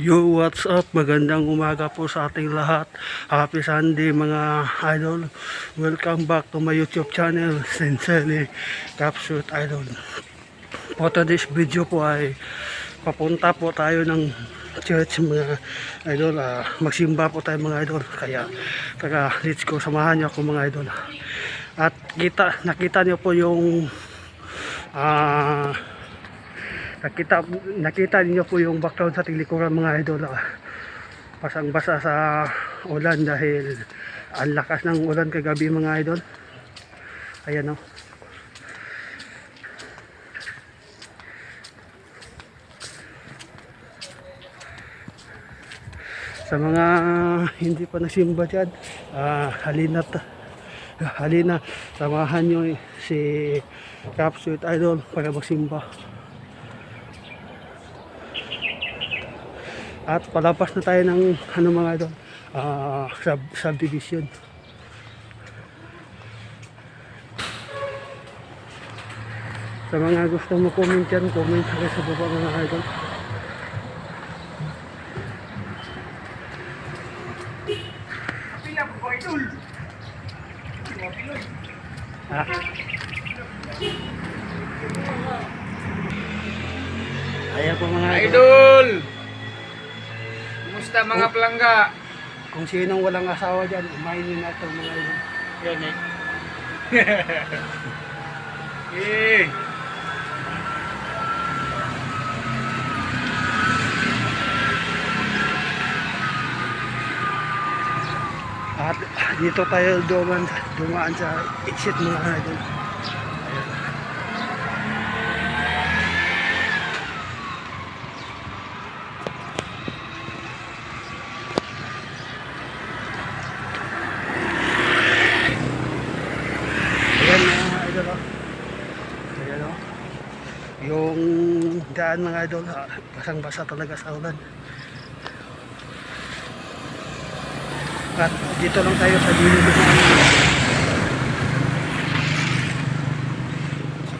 Yo, what's up? Magandang umaga po sa ating lahat. Happy Sunday mga idol. Welcome back to my YouTube channel, Sincerely Capsule Idol. For today's video po ay papunta po tayo ng church mga idol. Magsimba po tayo mga idol. Kaya let's go, samahan niyo ako mga idol. At nakita niyo po yung nakita niyo po yung background sa likuran mga idol. Basang-basa sa ulan dahil ang lakas ng ulan kagabi mga idol. Ayan o. Sa mga hindi pa nagsimba dyan, halina, samahan nyo si Capsule Idol para magsimba. At palabas na tayo ng mga idol, subdivision. Sa mga gusto mo comment dyan, comment kayo sa baba mga idol. Ayan po mga idol. Kumusta mga palangga? Kung sinong walang asawa dyan, umainin na ito mga idol. Yan eh. At dito tayo dumaan sa exit mga idol. Ayan mga idol. Ayan o. Yung daan mga idol, basang-basa talaga sa ulan. At dito lang tayo sa gilid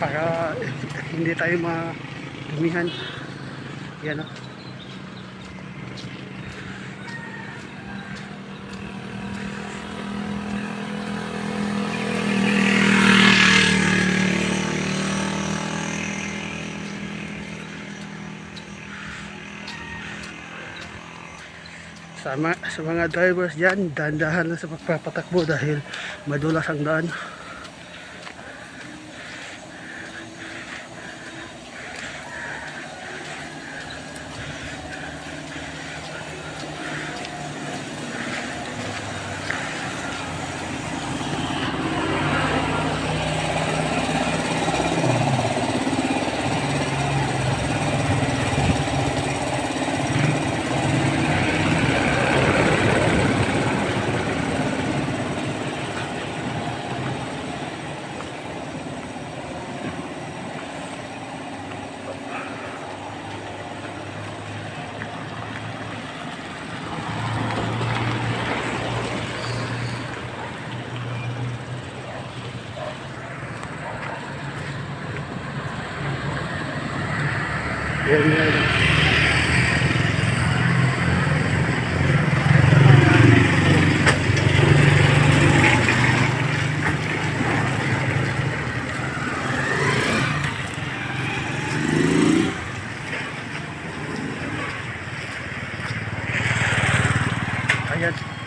para hindi tayo madumihan. Yan o. Sa mga drivers dyan, dahan-dahan lang sa pagpapatakbo dahil madulas ang daan.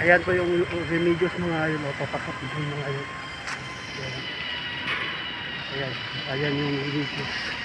Ayan po yung remedios mga ayun, papasok din mga ayun. Ayan yung remedios.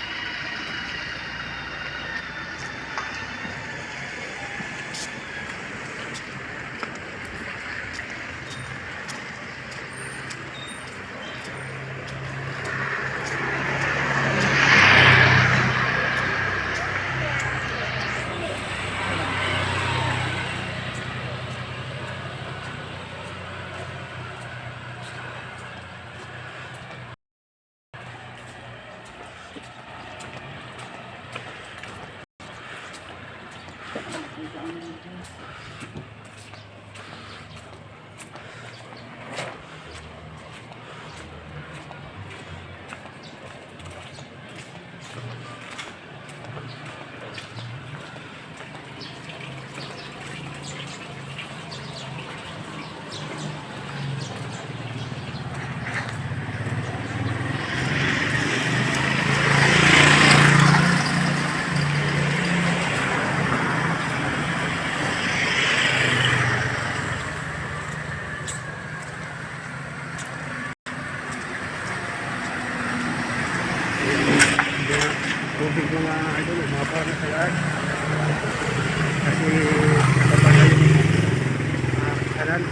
tubig mga idol, umaba na sa yan. Kasi nababa na yung kanan.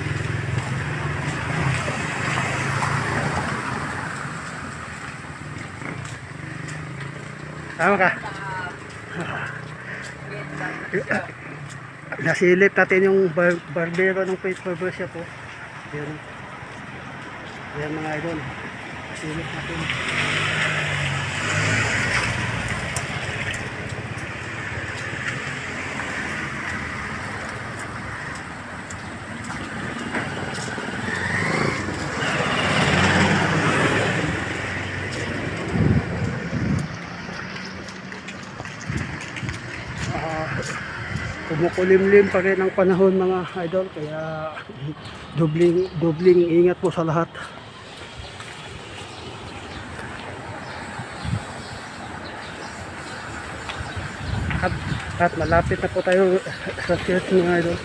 Tama ka? Nasilip natin yung barbero ng Faith Barbershop po. Yan. Yan mga idol. Nasilip natin. Kumukulimlim pa rin ang panahon mga idol, kaya dubling ingat po sa lahat. At malapit na po tayo sa church mga idol.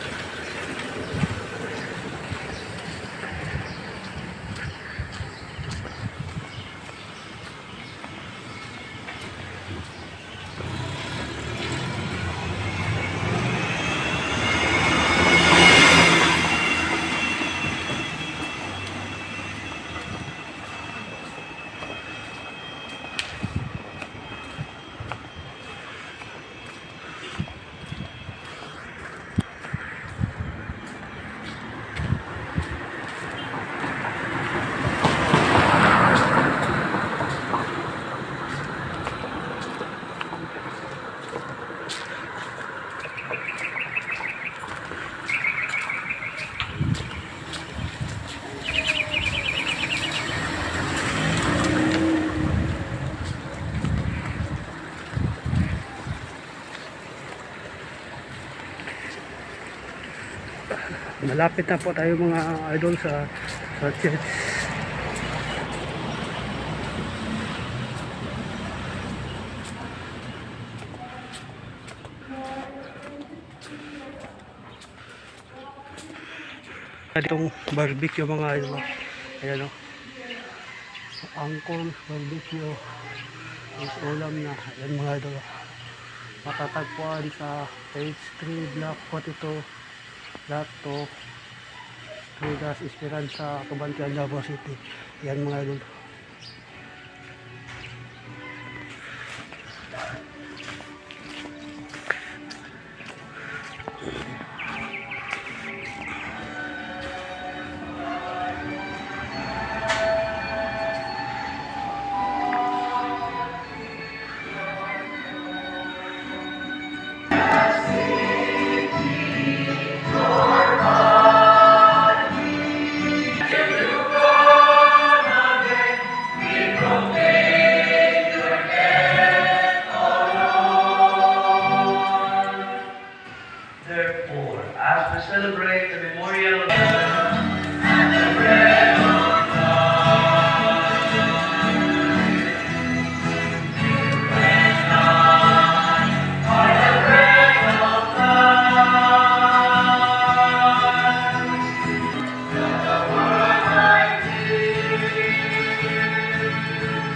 Malapit na po tayo mga idol sa church. Itong barbecue mga idol. Ayan o. Angkol barbecue. Is ulam na. Ayan mga idol. Matatagpuan sa page 3 block 42. Lato Trigas Esperanza, Cabantian, Davao City. Yan mga idol.